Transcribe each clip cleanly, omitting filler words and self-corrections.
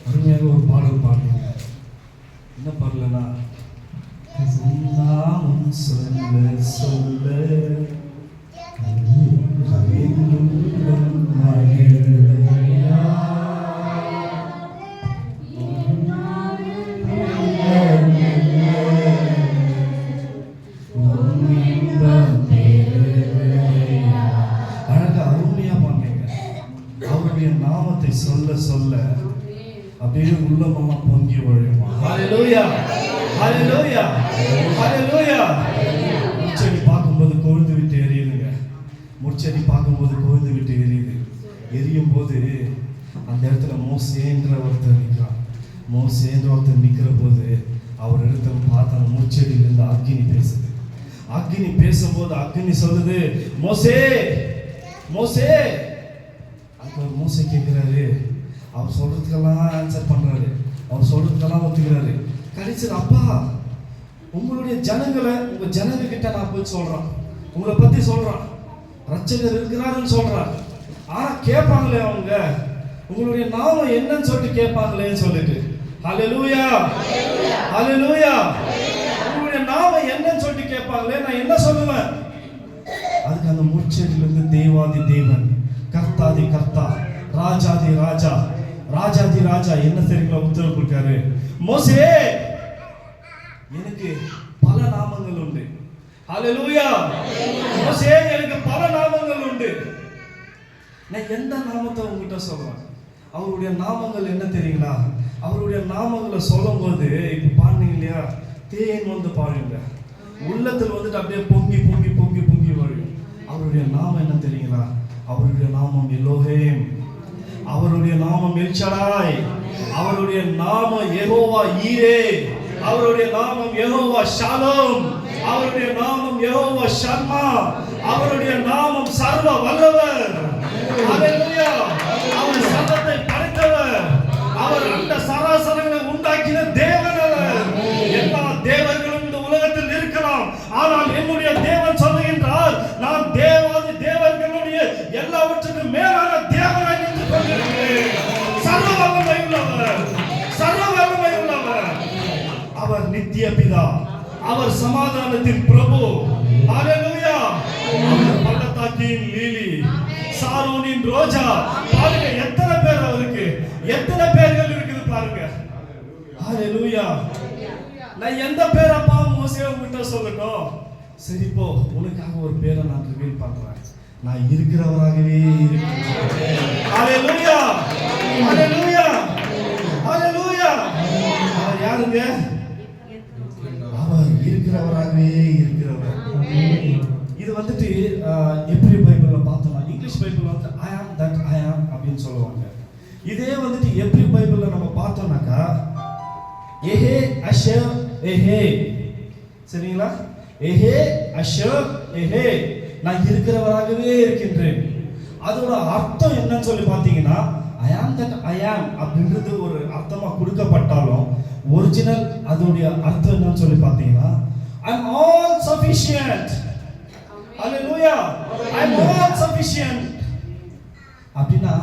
அருமையாக ஒரு பாடல் பாடுங்க. என்ன பாடலனா, சொல்ல சொல்ல நாமத்தை சொல்ல சொல்ல அப்படியே உள்ளமெல்லாம் பொங்கி வழியுமா. ஹல்லேலூயா, ஹல்லேலூயா, ஹல்லேலூயா. முச்செடி பார்க்கும்போது கொழுந்து விட்டு எரியுதுங்க. முச்செடி பார்க்கும்போது கொழுந்து விட்டு எரியுது. எரியும் போது அந்த இடத்துல மோசேன்ற ஒருத்தர் நிற்கிறான். மோசேன்ற ஒருத்தர் நிற்கிற போது அவர் இடத்துல பார்த்த அந்த முச்செடியிலிருந்து அக்கினி பேசுது. அக்கினி பேசும்போது அக்கினி சொல்லுது, மோசே மோசே. அவர் மோசே கேட்கிறாரு. அவர் சொல்றதுக்கெல்லாம் ஆன்சர் பண்றாரு. அவர் சொல்றதுக்கெல்லாம் ஒத்துக்கிறாரு. கடைசியில், அப்பா உங்களுடைய ஜனங்களை உங்க ஜனங்க கிட்ட நான் போய் சொல்றான், உங்களை பத்தி சொல்றான், ரட்சகர் இருக்கிறாருன்னு சொல்றான். ஆனா கேட்பாங்களே அவங்க, உங்களுடைய நாமம் என்னன்னு சொல்லிட்டு கேட்பாங்களேன்னு சொல்லிட்டு. ஹல்லேலூயா, ஹல்லேலூயா. உங்களுடைய நாமம் என்னன்னு சொல்லிட்டு கேட்பாங்களே, நான் என்ன சொல்லுவேன்? அதுக்கு அந்த முச்செடியிலிருந்து தேவாதி தேவன், கர்த்தாதி கர்த்தா, ராஜாதி ராஜா, ராஜாதி ராஜா என்ன தெரியுங்களா உத்தரவு கொடுக்காரு? மோசே, எனக்கு பல நாமங்கள் உண்டு. ஹல்லேலூயா. மோசே, எனக்கு பல நாமங்கள் உண்டு. நான் எந்த நாமத்தை உங்ககிட்ட சொல்றேன்? அவருடைய நாமங்கள் என்ன தெரியுங்களா? அவருடைய நாமங்களை சொல்லும் போது இப்ப பாருங்க இல்லையா, தேன் வந்து பாருங்க, உள்ளத்துல வந்துட்டு அப்படியே பொங்கி பொங்கி பொங்கி பொங்கி வரும். அவருடைய நாமம் என்ன தெரியுங்களா? அவருடைய நாமம் எலோஹேம், அவருடைய நாமம் எல்ஷடாய், அவருடைய நாமம் யெகோவா ஈரே, அவருடைய நாமம் யெகோவா ஷாலோம், அவருடைய நாமம் யெகோவா ஷர்மா, அவருடைய நாமம் சர்வ வல்லவர். ஹல்லேலூயா. அவர் சர்வத்தை படைத்தவர். அவர் அந்த சராசரங்களை உண்டாக்கின தேவன். அவர் எல்லா தேவர்களும் இந்த உலகத்தில் இருக்கலாம், ஆனால் என்னுடைய தேவன் சொல்லுகின்றார், நான் தேவாதி தேவர்களுடைய எல்லாவற்றுக்கும் மேலான தேவனாய் நின்று கொண்டிருக்கிறேன். சர்வ வல்லமை உள்ளவர், சர்வ வல்லமை உள்ளவர். அவர் நித்திய பிதா, அவர் சமாதானத்தின் பிரபு. ஹல்லேலூயா. அவர் பள்ளத்தாக்கின் லீலி, சாரோனின் ரோஜா. பாருங்க எத்தனை பேர் அவருக்கு, எத்தனை பேர்கள் இருக்குது பாருங்க. ஹல்லேலூயா. நான் எந்த பேரை அப்பா மோசே உங்ககிட்ட சொல்லட்டும்? சரி போ, உனக்காக ஒரு பேரை நான் ரிவீல் பண்றேன். நான் இருக்கிறவராகவே இருக்கிறேன். ஹல்லேலூயா, ஹல்லேலூயா, ஹல்லேலூயா. அவர் யாருங்க? அவர் இருக்கிறவராகவே இருக்கிறவர். இது வந்துட்டு எப்ரி பைபிள்ல பார்த்தோம்னா, இங்கிலீஷ் பைபிள்ல வந்து ஐ ஆம் தட் ஐ ஆம் அப்படின்னு சொல்லுவாங்க. இதே வந்துட்டு எப்ரி பைபிள்ல நம்ம பார்த்தோம்னாக்கா ஏஹே அஷர் ஏஹே, சரிங்களா? ஏஹே அஷர் ஏஹே, நான் இருக்கிறவராகவே இருக்கின்றேன். அதோட அர்த்தம் என்னன்னு சொல்லி பார்த்தீங்கன்னா ஐ ஆம் தட் ஐ ஆம் அப்படின்றது ஒரு அர்த்தமா கொடுக்கப்பட்டாலும் ஒரிஜினல் அதோடைய அர்த்தம் என்னன்னு சொல்லி பார்த்தீங்கன்னா ஐ அம் ஆல் சஃபிஷியன்ட். ஹalleluya. ஐ அம் ஆல் சஃபிஷியன்ட் அப்படின்னா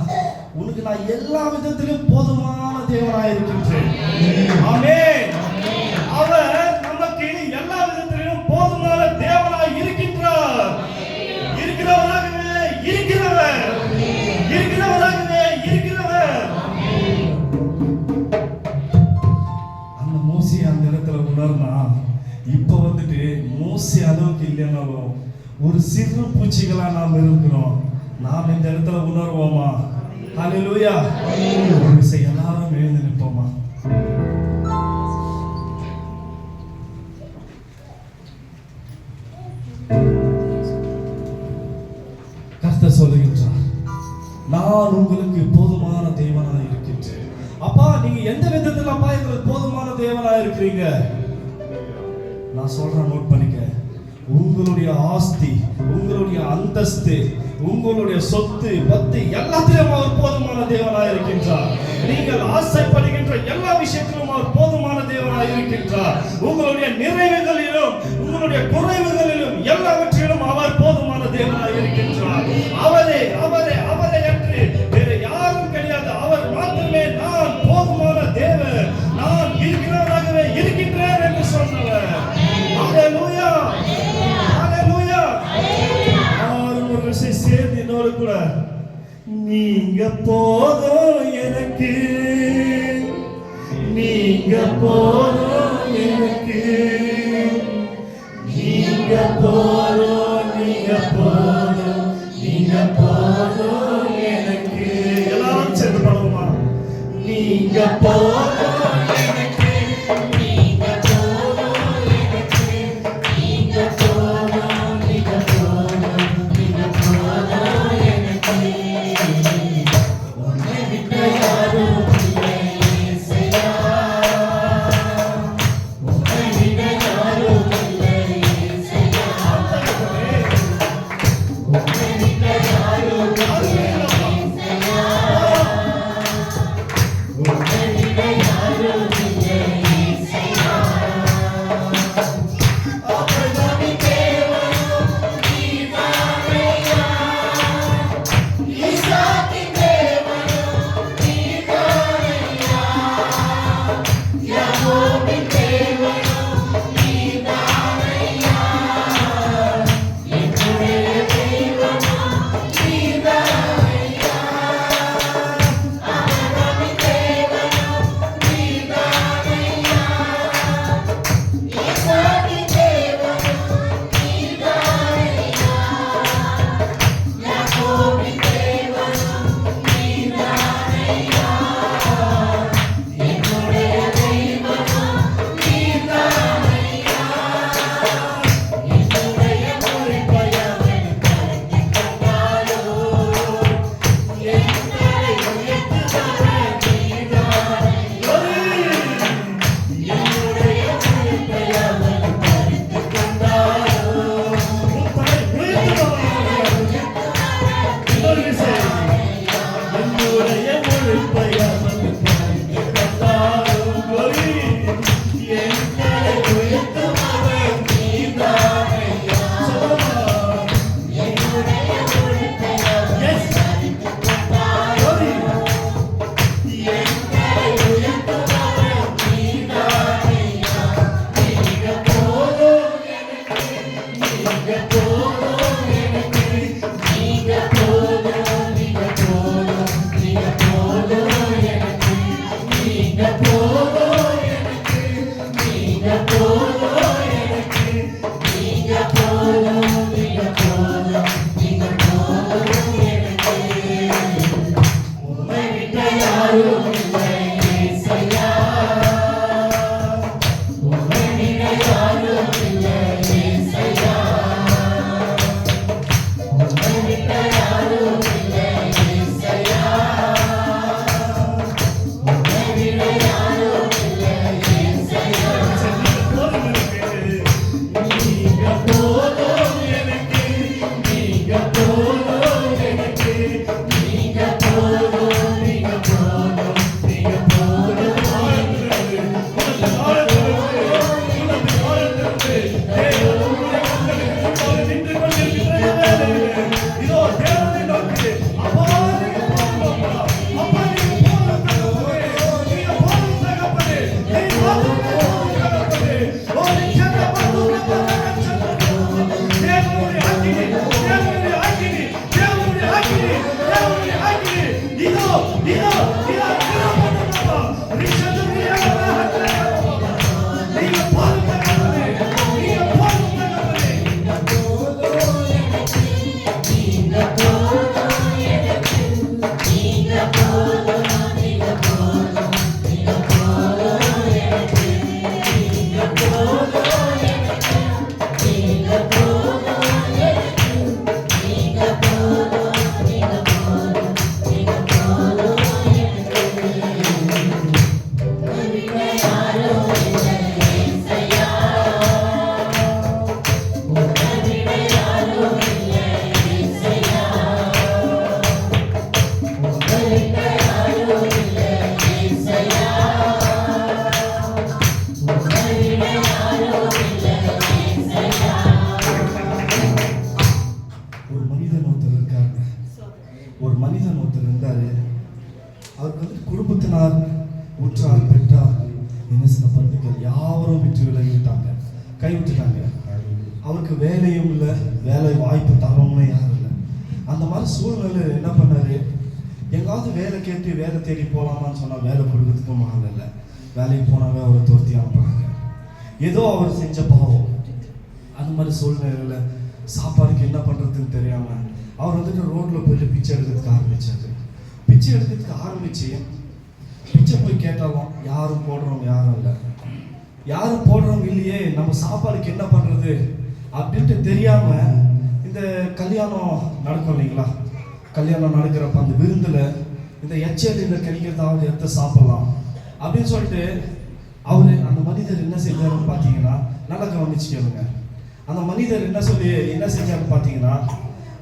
உனக்கு நான் எல்லா விதத்திலும் போதுமான தேவனாய் இருக்கின்றேன். ஆமென். அவர் நமக்கு எல்லா விதத்திலும் போதுமான தேவனாய் இருக்கின்றார். இருக்கிறவராகவே இருக்கிறவர். இருக்கிறவராகவே இருக்கிறவர். அந்த மோசே அந்த இடத்துல உணர்னா இப்ப வந்துட்டு மோசே அளவுக்கு இல்லைனாலும் ஒரு சிறு பூச்சிகளா நாம் இருக்கிறோம். நாம் இந்த இடத்துல உணர்வோமா? ஹalleluya. ஒரு விஷயம் எல்லாரும் எழுந்து நிற்போமா? கர்த்தர் சொல்லுகின்றார், நான் உங்களுக்கு போதுமான தேவனாய் இருக்கின்றேன். அப்பா நீங்க எந்த விதத்துல அப்பா எங்களுக்கு போதுமான தேவனாய் இருக்கிறீங்க? நான் சொல்றேன், நோட் பண்ணிக்க. உங்களுடைய ஆஸ்தி, உங்களுடைய அந்தஸ்து, உங்களுடைய சொத்து பத்து எல்லாத்திலும் அவர் போதுமான தேவனாய் இருக்கின்றார். நீங்கள் ஆசைப்படுகின்ற எல்லா விஷயத்திலும் அவர் போதுமான தேவனாய் இருக்கின்றார். உங்களுடைய நிறைவுகளிலும் உங்களுடைய குறைவுகளிலும் எல்லாவற்றிலும் அவர் போதுமான தேவனாய் இருக்கின்றார். அவரே அவரே அவரே என்று வேறு யாரும் கிடையாது. அவர் மாத்திரமே நான் போதுமான தேவன், நான் இருக்கிறவராகவே இருக்கின்றேன் என்று சொன்னவர். ஹalleluya. ஹalleluya. ஆறுமுறை சேர்ந்து என்னோடு கூட நீங்க போதும் எனக்கு, நீங்க போதும் எனக்கு, நீங்க போதும், நீங்க போதும், நீங்க போதும் எனக்கு. எல்லாரும் சேர்ந்து பாடுவோமா? நீங்க போதும் எனக்கு, நீங்க போதும் எனக்கு, நீங்க போதும், நீங்க போதும், நீங்க போதும் எனக்கு. உன்னை விட்டு யாரும் இல்லை இயேசுவா, உன்னை விட்டு யாரும் இல்லை இயேசுவா, உன்னை விட்டு யாரும் இல்லை இயேசுவா, உன்னை விட்டு குடும்பத்தினார் உற்றார் பெற்றார் என்ன சில பந்துக்கள் யாவரும் விட்டு விலகிட்டாங்க, கைவிட்டுட்டாங்க. அவருக்கு வேலையும் இல்லை, வேலை வாய்ப்பு தரவுமே யாரும் இல்லை. அந்த மாதிரி சூழ்நிலை என்ன பண்ணாரு, எங்காவது வேலை கேட்டு வேலை தேடி போகலாமான்னு சொன்னால் வேலை கொடுக்கறதுக்கும் ஆள் இல்லை. வேலைக்கு போனாவே அவரை துரத்தி அனுப்புறாங்க. ஏதோ அவர் செஞ்ச பாவம். அந்த மாதிரி சூழ்நிலையில் சாப்பாடுக்கு என்ன பண்ணுறதுன்னு தெரியாமல் அவர் வந்துட்டு ரோட்டில் போயிட்டு பிச்சை எடுக்கிறதுக்கு ஆரம்பிச்சாரு. பிச்சை எடுக்கிறதுக்கு ஆரம்பிச்சு பிச்சை போய் கேட்டாலும் யாரும் போடுறவங்க யாரும் இல்லை. யாரும் போடுறவங்க இல்லையே, நம்ம சாப்பாடுக்கு என்ன பண்ணுறது அப்படின்ட்டு தெரியாமல் இந்த கல்யாணம் நடக்கும் இல்லைங்களா, கல்யாணம் நடக்கிறப்ப அந்த விருந்தில் இந்த எச்சரியில் கிடைக்கிறதாவது எடுத்து சாப்பிடலாம் அப்படின்னு சொல்லிட்டு அவர் அந்த மனிதர் என்ன செஞ்சாருன்னு பார்த்தீங்கன்னா, நல்லா கவனிச்சுக்கணுங்க. அந்த மனிதர் என்ன செஞ்சாருன்னு பார்த்தீங்கன்னா,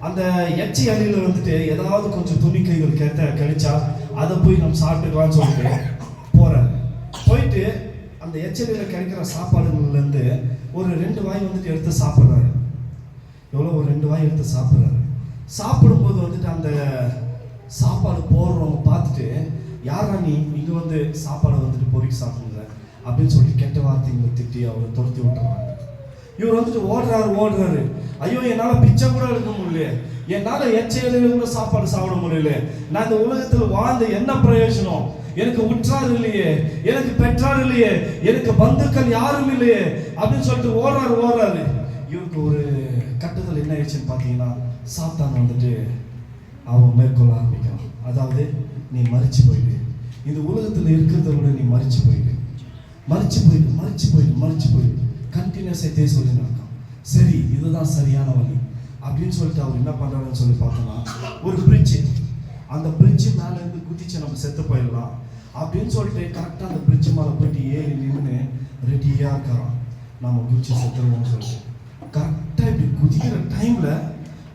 அந்த எச்சி அணியில் வந்துட்டு ஏதாவது கொஞ்சம் துணிக்கைகள் கிடைச்சா அதை போய் நம்ம சாப்பிட்டுக்கலாம்னு சொல்லிட்டு போகிறார். போயிட்டு அந்த எச்சரியில் கிடைக்கிற சாப்பாடுகள்லேருந்து ஒரு 2 வாய் வந்துட்டு எடுத்து சாப்பிட்றாரு. எவ்வளோ ஒரு 2 வாய் எடுத்து சாப்பிட்றாரு. சாப்பிடும்போது வந்துட்டு அந்த சாப்பாடு போடுறவங்க பார்த்துட்டு, யாரா நீ இங்கே வந்து சாப்பாடை வந்துட்டு பொறுக்கி சாப்பிடுங்க அப்படின்னு சொல்லிட்டு கெட்ட வார்த்தைங்களை திட்டி அவரை துரத்தி விட்டுறாங்க. இவர் வந்துட்டு ஓடுறாரு. ஐயோ, என்னால் பிச்சை கூட எடுக்க முடியல, என்னால் எச்சையில கூட சாப்பாடு சாப்பிட முடியல, நான் இந்த உலகத்தில் வாழ்ந்த என்ன பிரயோஜனம், எனக்கு உற்றார் இல்லையே, எனக்கு பெற்றார் இல்லையே, எனக்கு பந்துக்கள் யாரும் இல்லையே அப்படின்னு சொல்லிட்டு ஓடுறாரு. இவருக்கு ஒரு கட்டுதல் என்ன ஆயிடுச்சுன்னு பார்த்தீங்கன்னா, சாத்தான் வந்துட்டு அவன் மேற்கொள்ள ஆரம்பிக்கிறான். அதாவது, நீ மறிச்சு போயிடு, இந்த உலகத்தில் இருக்கிறத விட நீ மறிச்சு போயிடு கண்டினியூஸாக இதே சொல்லி நடக்கும். சரி, இதுதான் சரியான வழி அப்படின்னு சொல்லிட்டு அவர் என்ன பண்ணுறாருன்னு சொல்லி பார்த்தோம்னா, ஒரு பிரிட்ஜு, அந்த பிரிட்ஜு மேலே இருந்து குதிச்சு நம்ம செத்து போயிடலாம் அப்படின்னு சொல்லிட்டு கரெக்டாக அந்த பிரிட்ஜு மேலே போயிட்டு ஏறி நின்று ரெடியாக இருக்கிறோம், நம்ம குதிச்சு செத்துருவோம்னு சொல்லிட்டு. கரெக்டாக இப்படி குதிக்கிற டைமில்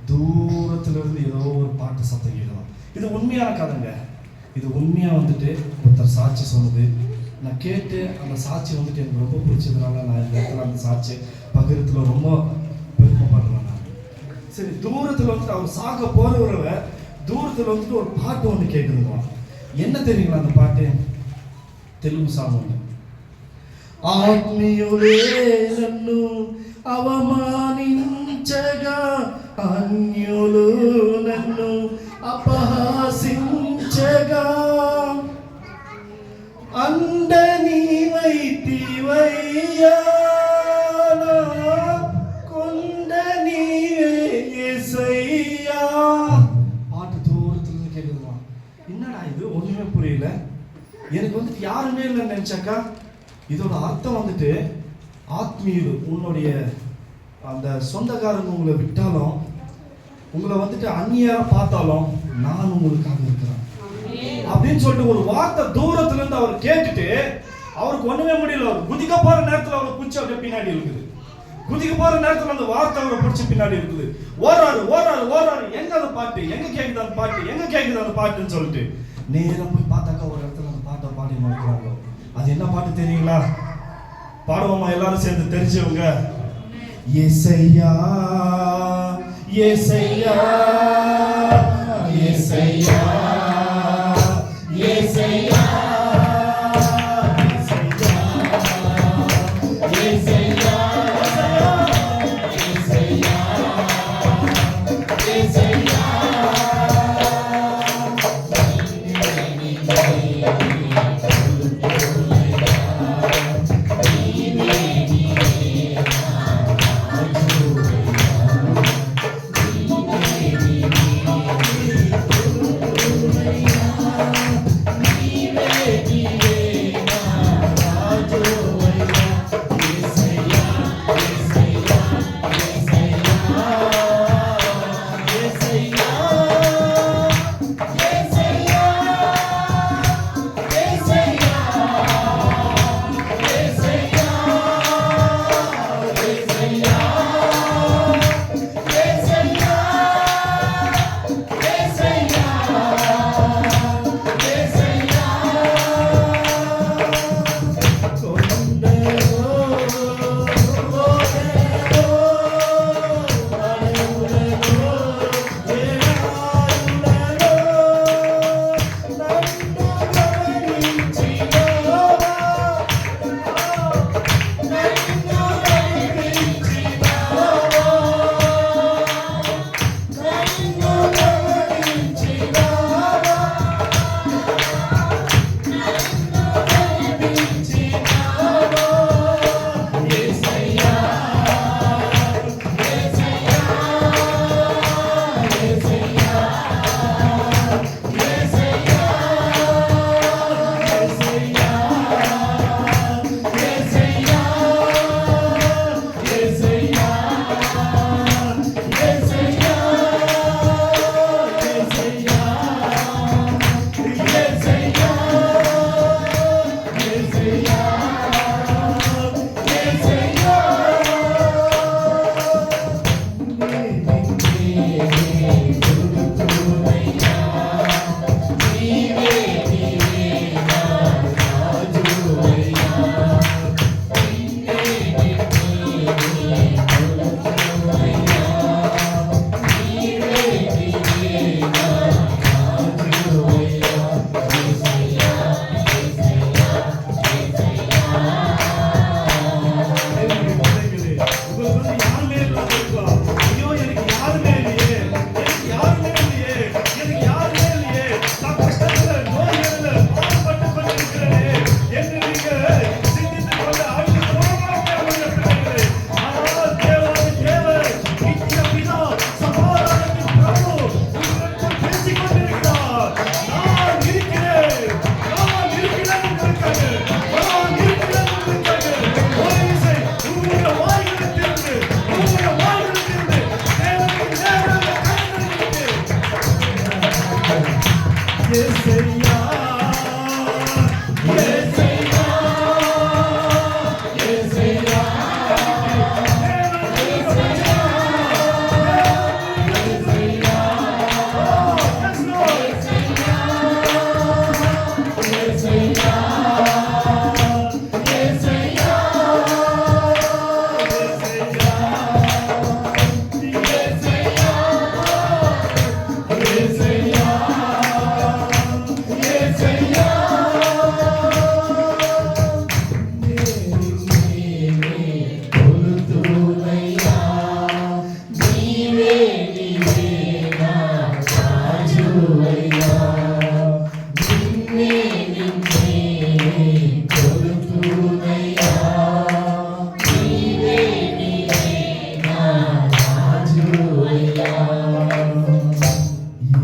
தூரத்துலேருந்து ஏதோ ஒரு பாட்டு சத்தம் கேட்கலாம். இது உண்மையான கதைங்க. இது உண்மையாக வந்துட்டு ஒருத்தர் சாட்சி சொன்னது. நான் கேட்டு அந்த சாட்சி வந்துட்டு எனக்கு ரொம்ப பிடிச்சதுனால நான் இந்த இடத்துல அந்த சாட்சி பகிரத்துல ரொம்ப பெருமைப்படுறேன் நான். சரி, தூரத்தில் வந்துட்டு அவர் சாக போகிறவரை தூரத்தில் வந்துட்டு ஒரு பாட்டு ஒன்று கேட்குதுங்க. என்ன தெரியுங்களா அந்த பாட்டு? தெலுங்கு சாங் ஒன்று. ఆత్మీయులే నన్ను అవమానించగా, అన్యులు నన్ను అపహాసించగా, అండ నీవైతివయ్యా, కొండ నీవే యేసయ్యా. பாட்டு தூரத்துலேருந்து கேட்குதுமா. என்னடா இது, ஒன்றுமே புரியல. எனக்கு வந்துட்டு யாருமே இல்லைன்னு நினச்சாக்கா, இதோட அர்த்தம் வந்துட்டு ஆத்மீயுடு, உன்னுடைய அந்த சொந்தக்காரங்க உங்களை விட்டாலும், உங்களை வந்துட்டு அந்நியரா பார்த்தாலும் நான் உங்களுக்காக இருக்கிறேன் அப்படின்னு சொல்லிட்டு ஒரு வார்த்தை தூரத்துல இருந்து அவர் கேட்டுட்டு, அவருக்கு ஒண்ணுமே முடியல. அவர் குதிக்க போற நேரத்துல அவரை பிடிச்ச அப்படியே பின்னாடி இருக்குது. குதிக்க போற நேரத்துல அந்த வார்த்தை அவரை பிடிச்ச பின்னாடி இருக்குது. ஓடுறாரு. எங்க அந்த பாட்டு, எங்க கேக்குது அந்த பாட்டுன்னு சொல்லிட்டு நேரா போய் பார்த்தாக்கா ஒரு இடத்துல அந்த பாட்டை பாடி மாட்டாங்க. அது என்ன பாட்டு தெரியுங்களா? பாடுவோமா எல்லாரும் சேர்ந்து தெரிஞ்சவங்க? యేసయ్యా యేసయ్యా యేసయ్యా యేసయ్యా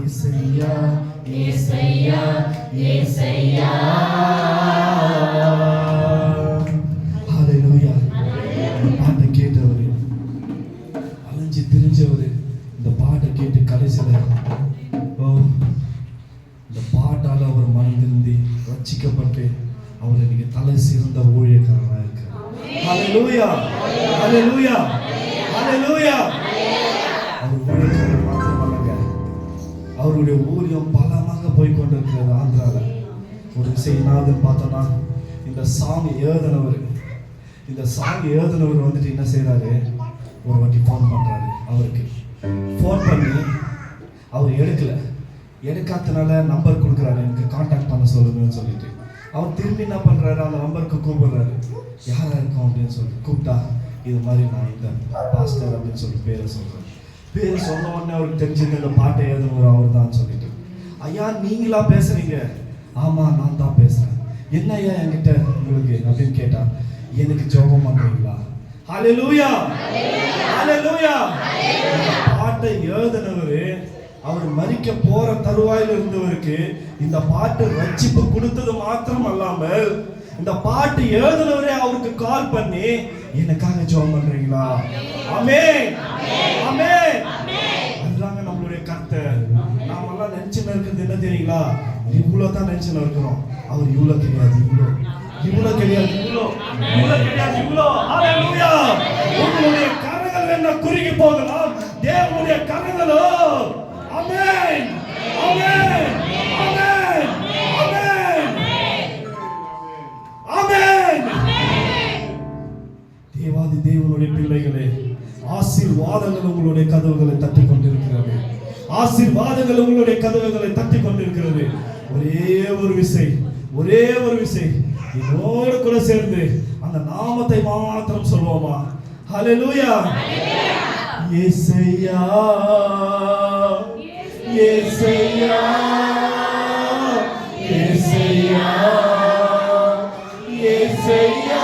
ஏசையா ஏசையா ஏசையா பாட்டை கேட்டவர், அலைஞ்சு திரிஞ்சவர், இந்த பாட்டை கேட்டு கடைசியில் இந்த பாட்டால் அவர் மனம் திருந்தி ரட்சிக்கப்பட்டு அவர் இன்னைக்கு தலை சிறந்த ஊழியக்காரனாக இருக்கிறார். ஹல்லேலூயா, ஹல்லேலூயா, ஹல்லேலூயா. அவர் ஊழியக்காரர் மாத்திரமல்லங்க, அவருடைய ஊழியம் பலமாக போய் கொண்டிருக்கிறது. ஆந்திரால ஒரு விஷயம் பார்த்தோம்னா, இந்த சாங் எழுதினவர் வந்துட்டு என்ன செய்யறாரு, ஒரு வாட்டி ஃபோன் பண்றாரு. அவருக்கு ஃபோன் பண்ணி அவர் எடுக்காதனால நம்பர் கொடுக்குறாரு, எனக்கு கான்டாக்ட் பண்ண சொல்லுங்கன்னு சொல்லிட்டு. அவர் திரும்பி என்ன பண்றாரு, அந்த நம்பருக்கு கூப்பிடுறாரு. யாரா இருக்கும் அப்படின்னு சொல்லி கூப்பிட்டா, இது மாதிரி நான் இந்த பாஸ்டர் அப்படின்னு சொல்லி பேரை சொல்றேன். பேர் சொன்ன உடனே அவருக்கு தெரிஞ்சது இந்த பாட்டை எழுதுனவர் அவர் தான் சொல்லிட்டு. ஐயா நீங்களா பேசுறீங்க? ஆமா நான் தான் பேசுறேன். என்ன ஐயா என்கிட்ட உங்களுக்கு அப்படின்னு கேட்டா, எனக்கு ஜெபம் பண்றீங்களா? ஹல்லேலூயா, ஹல்லேலூயா. பாட்டை எழுதினவரு அவர் மரிக்க போற தருவாயில் இருந்தவருக்கு இந்த பாட்டு ரட்சிப்பு கொடுத்தது மாத்திரம் அல்லாமல், இந்த பாட்டு எழுதினவரே அவருக்கு கால் பண்ணி எனக்காக ஜெபம் பண்றீங்களா? ஆமென், ஆமென். அதுதாங்க நம்மளுடைய கர்த்தர். நாம எல்லாம் நினைச்சுன்னு இருக்கிறது என்ன தெரியுங்களா, இவ்வளவு தான் நினைச்சுன்னு இருக்கிறோம். அவர் இவ்வளவு கிடையாது, இவ்வளவு கிடையாது, இவ்வளவு கிடையாது, இவ்வளவு. ஹல்லேலூயா. உங்களுடைய கரங்கள் என்ன குறுகி போகலாம், தேவனுடைய கரங்களோ ஆமென், ஆமென், ஆமென், ஆமென், ஆமென். தேவாதி தேவனுடைய பிள்ளைகளே, ஆசீர்வாதங்கள் உங்களுடைய கதவுகளை தட்டி கொண்டிருக்கிறது. ஆசீர்வாதங்கள் உங்களுடைய கதவுகளை தட்டி கொண்டிருக்கிறது. ஒரே ஒரு விசை இதோடு கூட சேர்ந்து அந்த நாமத்தை மாத்திரம் சொல்வோமா? ஹல்லேலூயா. இயேசையா, இயேசையா, இயேசையா, இயேசையா,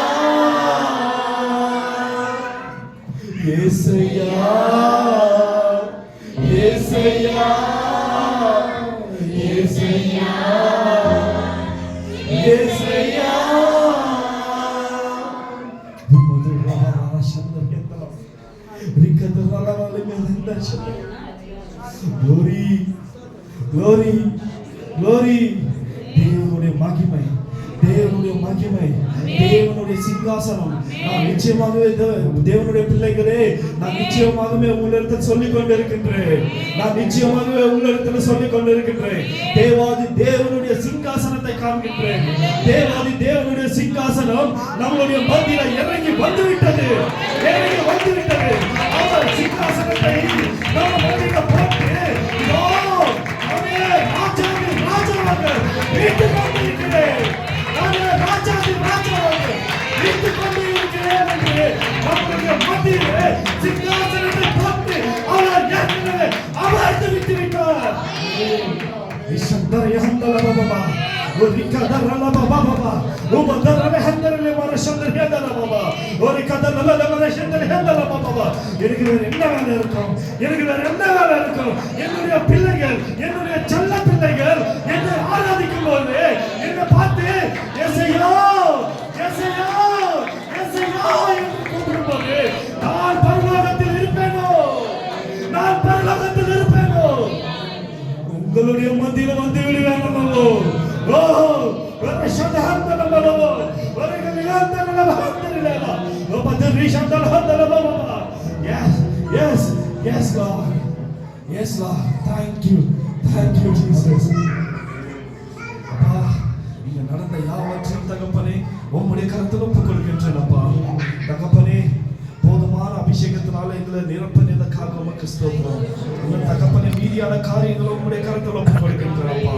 இயேசையா, இயேசையா, இயேசையா, இயேசையா. Glory, glory, glory. தேவனுடைய மகிமை, தேவனுடைய மகிமை, தேவனுடைய சிங்காசனம். நான் நிச்சயமாகவே தேவனுடைய பிள்ளைகளே, நான் நிச்சயமாகவே உங்களிடத்தில் சொல்லிக் கொண்டிருக்கின்றேன். தேவாதி தேவனுடைய சிங்காசனத்தை காண்கின்றேன். தேவாதி தேவனுடைய சிங்காசனம் நம்மளுடைய மத்தியில இறங்கி வந்துவிட்டது. அவர் சிங்காசனத்தை நம்ம மத்தியில போட்டு ராஜாவாக வீட்டுக் கொண்டிருக்கிறேன். சிங்காசனத்தை போட்டு அவர் அமர்ந்து விட்டு விட்டார். என்னுடைய பிள்ளைகள், என்னுடைய செல்ல பிள்ளைகள் என்னை ஆராதிக்கும் போது என்னை பார்த்து இயேசையா, இயேசையா, இயேசையா என்று கூப்பிடும்போது நான் பரலோகத்தில் இருப்பேனோ. அவர்களுடைய மத்தியில வந்து விடுவேன் அல்லவோ. ஓ வரஷதஹந்தலவோ வரகலியாந்தலவஹந்தலவா ஓபதரிஷந்தலஹந்தலவா. Yes, yes, yes Lord, yes Lord, thank you Jesus. அப்பா இங்க நடந்த யாவற்றையும் தகப்பனே உம்முடைய கரத்தில் ஒப்புக் கொடுக்கின்றேன் அப்பா. தகப்பனே போதுமான அபிஷேகத்தினால எங்களை நிரப்பினதுக்காக உமக்கு ஸ்தோத்திரம். இந்த தகப்பனே மீதியான காரியங்களை உம்முடைய கரத்தில் ஒப்புக் கொடுக்கின்றேன் அப்பா.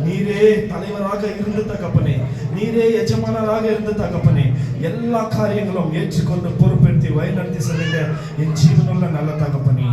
நீரே தலைவராக இருந்து தகப்பனே, நீரே எஜமானராக இருந்து தகப்பனே, எல்லா காரியங்களும் ஏற்றுக்கொண்டு பொறுப்பெடுத்து வழிநடத்தி செல்லுங்க என் ஜீவனுள்ள நல்ல தகப்பனே.